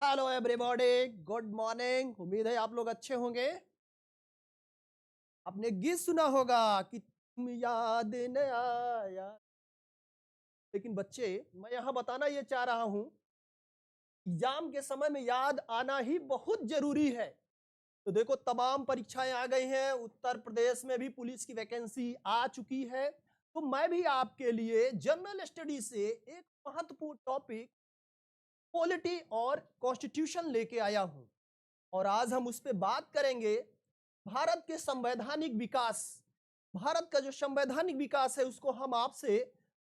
Hello everybody, good morning. उम्मीद है आप लोग अच्छे होंगे। आपने गीत सुना होगा कि तुम याद न आया। लेकिन बच्चे, मैं यहाँ बताना ये चाह रहा हूँ, एग्जाम के समय में याद आना ही बहुत जरूरी है। तो देखो, तमाम परीक्षाएं आ गई हैं। उत्तर प्रदेश में भी पुलिस की वैकेंसी आ चुकी है। तो मैं भी आपके लिए जनरल स्टडी से एक महत्वपूर्ण टॉपिक पॉलिटी और कॉन्स्टिट्यूशन लेके आया हूँ। और आज हम उस पर बात करेंगे। भारत के संवैधानिक विकास, भारत का जो संवैधानिक विकास है उसको हम आपसे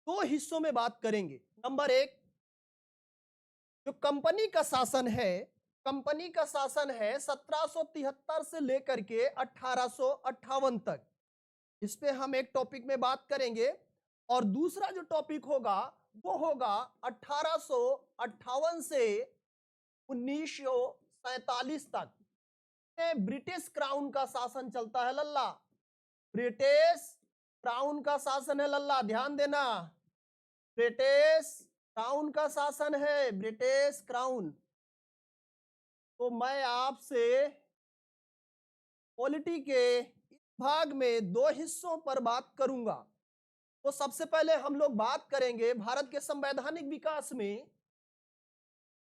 दो हिस्सों में बात करेंगे। नंबर एक, जो कंपनी का शासन है 1773 से लेकर के 1858 तक। इस पे हम एक टॉपिक में बात करेंगे। और दूसरा जो टॉपिक होगा वो होगा 1858 से 1947 तक में ब्रिटिश क्राउन का शासन चलता है लल्ला। ब्रिटिश क्राउन का शासन है लल्ला, ध्यान देना। ब्रिटिश क्राउन का शासन है, ब्रिटिश क्राउन। तो मैं आपसे पॉलिटी के इस भाग में दो हिस्सों पर बात करूंगा। तो सबसे पहले हम लोग बात करेंगे भारत के संवैधानिक विकास में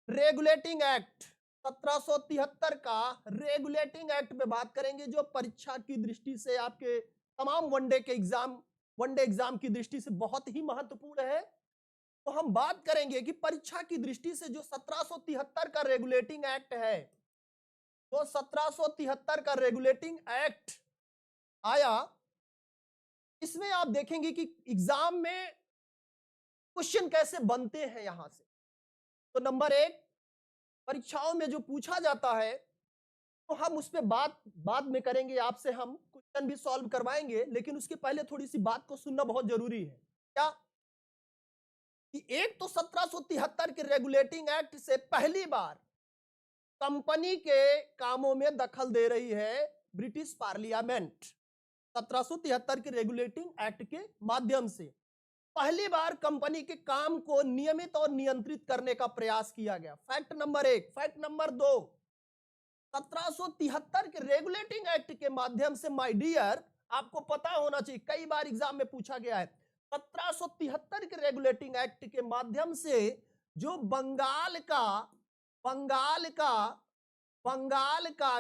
रेगुलेटिंग एक्ट 1773 का रेगुलेटिंग एक्ट में बात करेंगे, जो परीक्षा की दृष्टि से आपके तमाम वनडे एग्जाम की दृष्टि से बहुत ही महत्वपूर्ण है। तो हम बात करेंगे कि परीक्षा की दृष्टि से जो 1773 का रेगुलेटिंग एक्ट है, तो 1773 का रेगुलेटिंग एक्ट आया। इसमें आप देखेंगे कि एग्जाम में क्वेश्चन कैसे बनते हैं यहां से। तो नंबर एक, परीक्षाओं में जो पूछा जाता है तो हम उस पर बात बाद में करेंगे। आपसे हम क्वेश्चन भी सॉल्व करवाएंगे, लेकिन उसके पहले थोड़ी सी बात को सुनना बहुत जरूरी है। क्या कि एक तो 1773 के रेगुलेटिंग एक्ट से पहली बार कंपनी के कामों में दखल दे रही है ब्रिटिश पार्लियामेंट। 1773 के रेगुलेटिंग एक्ट के माध्यम से पहली बार कंपनी के काम को नियमित और नियंत्रित करने का प्रयास किया गया। फैक्ट नंबर एक। फैक्ट नंबर दो, 1773 के रेगुलेटिंग एक्ट के माध्यम से, माय डियर, आपको पता होना चाहिए, कई बार एग्जाम में पूछा गया है। 1773 के रेगुलेटिंग एक्ट के माध्यम से जो बंगाल का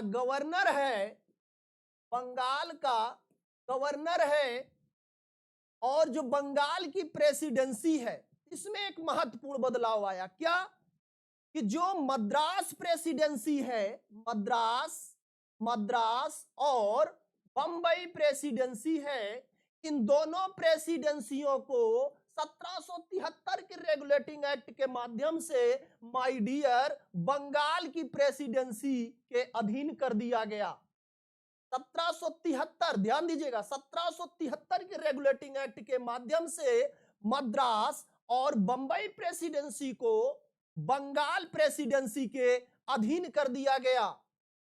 गवर्नर है, बंगाल का गवर्नर है, और जो बंगाल की प्रेसिडेंसी है, इसमें एक महत्वपूर्ण बदलाव आया। क्या कि जो मद्रास प्रेसिडेंसी है, मद्रास और बंबई प्रेसिडेंसी है, इन दोनों प्रेसिडेंसियों को 1773 के रेगुलेटिंग एक्ट के माध्यम से, माय डियर, बंगाल की प्रेसिडेंसी के अधीन कर दिया गया। 1773, ध्यान दीजिएगा, 1773 के रेगुलेटिंग एक्ट के माध्यम से मद्रास और बंबई प्रेसिडेंसी को बंगाल प्रेसिडेंसी के अधीन कर दिया गया।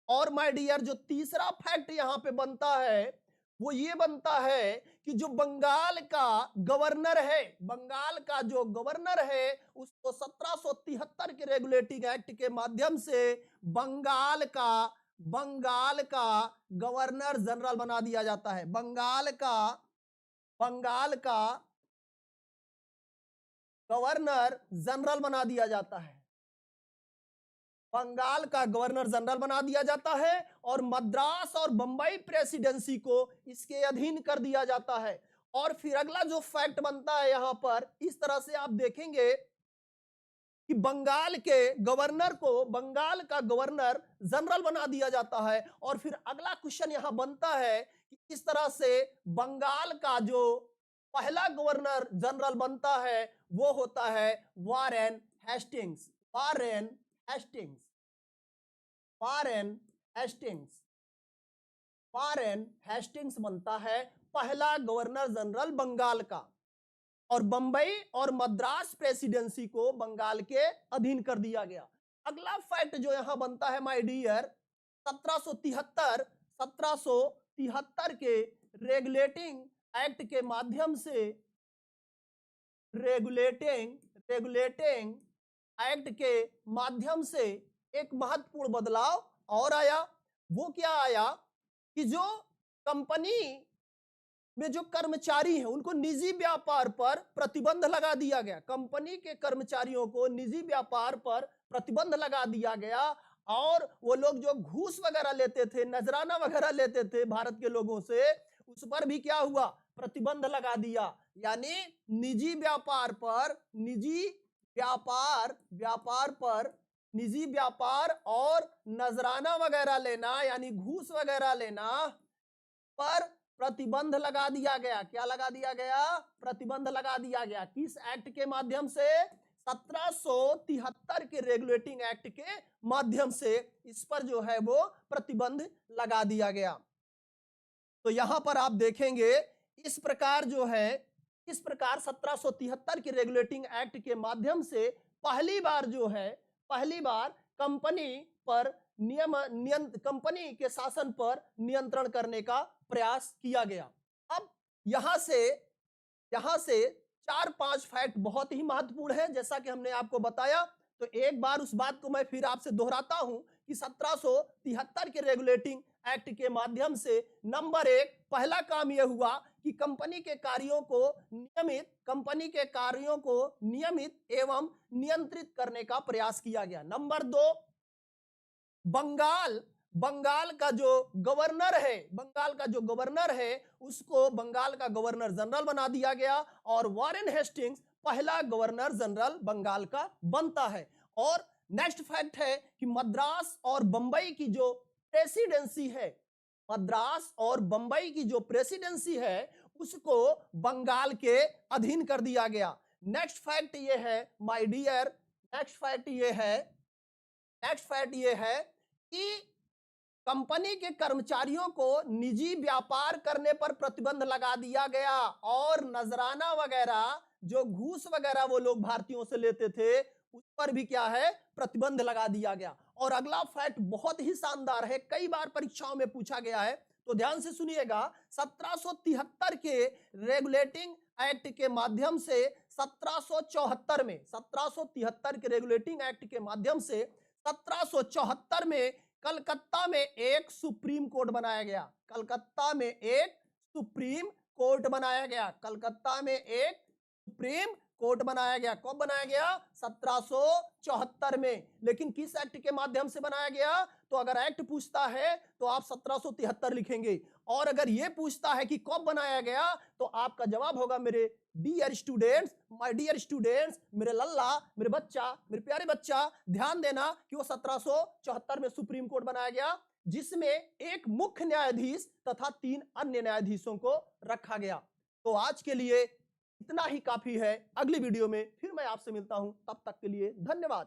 और माय डियर, जो तीसरा फैक्ट यहां पे बनता है वो ये बनता है कि जो बंगाल का गवर्नर है, बंगाल का जो गवर्नर है, उसको 1773 के रेगुलेटिंग एक्ट के माध्यम से बंगाल का गवर्नर जनरल बना दिया जाता है। बंगाल का गवर्नर जनरल बना दिया जाता है। बंगाल का गवर्नर जनरल बना दिया जाता है और मद्रास और बंबई प्रेसिडेंसी को इसके अधीन कर दिया जाता है। और फिर अगला जो फैक्ट बनता है यहां पर, इस तरह से आप देखेंगे कि बंगाल के गवर्नर को बंगाल का गवर्नर जनरल बना दिया जाता है। और फिर अगला क्वेश्चन यहां बनता है कि इस तरह से बंगाल का जो पहला गवर्नर जनरल बनता है वो होता है वारेन हेस्टिंग्स। वारेन हेस्टिंग्स बनता है पहला गवर्नर जनरल बंगाल का। और बंबई और मद्रास प्रेसिडेंसी को बंगाल के अधीन कर दिया गया। अगला फैक्ट जो यहां बनता है माय डियर, 1773 के रेगुलेटिंग एक्ट के माध्यम से, रेगुलेटिंग एक्ट के माध्यम से एक महत्वपूर्ण बदलाव और आया। वो क्या आया कि जो कंपनी में जो कर्मचारी हैं उनको निजी व्यापार पर प्रतिबंध लगा दिया गया। कंपनी के कर्मचारियों को निजी व्यापार पर प्रतिबंध लगा दिया गया और वो लोग जो घूस वगैरह लेते थे, नजराना वगैरह लेते थे भारत के लोगों से, उस पर भी क्या हुआ, प्रतिबंध लगा दिया। यानी निजी व्यापार पर, निजी व्यापार और नजराना वगैरह लेना यानी घूस वगैरह लेना पर प्रतिबंध लगा दिया गया। क्या लगा दिया गया? प्रतिबंध लगा दिया गया। किस एक्ट के माध्यम से? 1773 के रेगुलेटिंग एक्ट के माध्यम से इस पर जो है वो प्रतिबंध लगा दिया गया। तो यहां पर आप देखेंगे इस प्रकार जो है, इस प्रकार 1773 के रेगुलेटिंग एक्ट के माध्यम से पहली बार कंपनी पर कंपनी के शासन पर नियंत्रण करने का प्रयास किया गया। अब यहां से 4-5 फैक्ट बहुत ही महत्वपूर्ण है, जैसा कि हमने आपको बताया। तो एक बार उस बात को मैं फिर आपसे दोहराता हूं कि 1773 के रेगुलेटिंग एक्ट के माध्यम से नंबर 1 पहला काम यह हुआ कि कंपनी के कार्यों को नियमित एवं नियंत्रित करने का प्रयास किया गया। नंबर 2, बंगाल का जो गवर्नर है उसको बंगाल का गवर्नर जनरल बना दिया गया और वॉरेन हेस्टिंग्स पहला गवर्नर जनरल बंगाल का बनता है। और नेक्स्ट फैक्ट है कि मद्रास और बंबई की जो प्रेसिडेंसी है उसको बंगाल के अधीन कर दिया गया। नेक्स्ट फैक्ट ये है माय डियर, नेक्स्ट फैक्ट ये है कि कंपनी के कर्मचारियों को निजी व्यापार करने पर प्रतिबंध लगा दिया गया और नजराना वगैरह जो घूस वगैरह वो लोग भारतीयों से लेते थे उस पर भी क्या है, प्रतिबंध लगा दिया गया। और अगला फैक्ट बहुत ही शानदार है, कई बार परीक्षाओं में पूछा गया है, तो ध्यान से सुनिएगा। 1773 के रेगुलेटिंग एक्ट के माध्यम से 1773 के रेगुलेटिंग एक्ट के माध्यम से 1774 में कलकत्ता में एक सुप्रीम कोर्ट बनाया गया। कलकत्ता में एक सुप्रीम कोर्ट बनाया गया। कब बनाया गया? 1774 में। लेकिन किस एक्ट के माध्यम से बनाया गया? तो अगर एक्ट पूछता है तो आप 1773 लिखेंगे, और अगर यह पूछता है कि कब बनाया गया तो आपका जवाब होगा मेरे dear students, my dear students, मेरे लल्ला, मेरे प्यारे बच्चा, ध्यान देना कि वो 1774 में सुप्रीम कोर्ट बनाया गया, जिसमें एक मुख्य न्यायाधीश तथा 3 अन्य न्यायाधीशों को रखा गया। तो आज के लिए इतना ही काफी है। अगली वीडियो में फिर मैं आपसे मिलता हूं, तब तक के लिए धन्यवाद।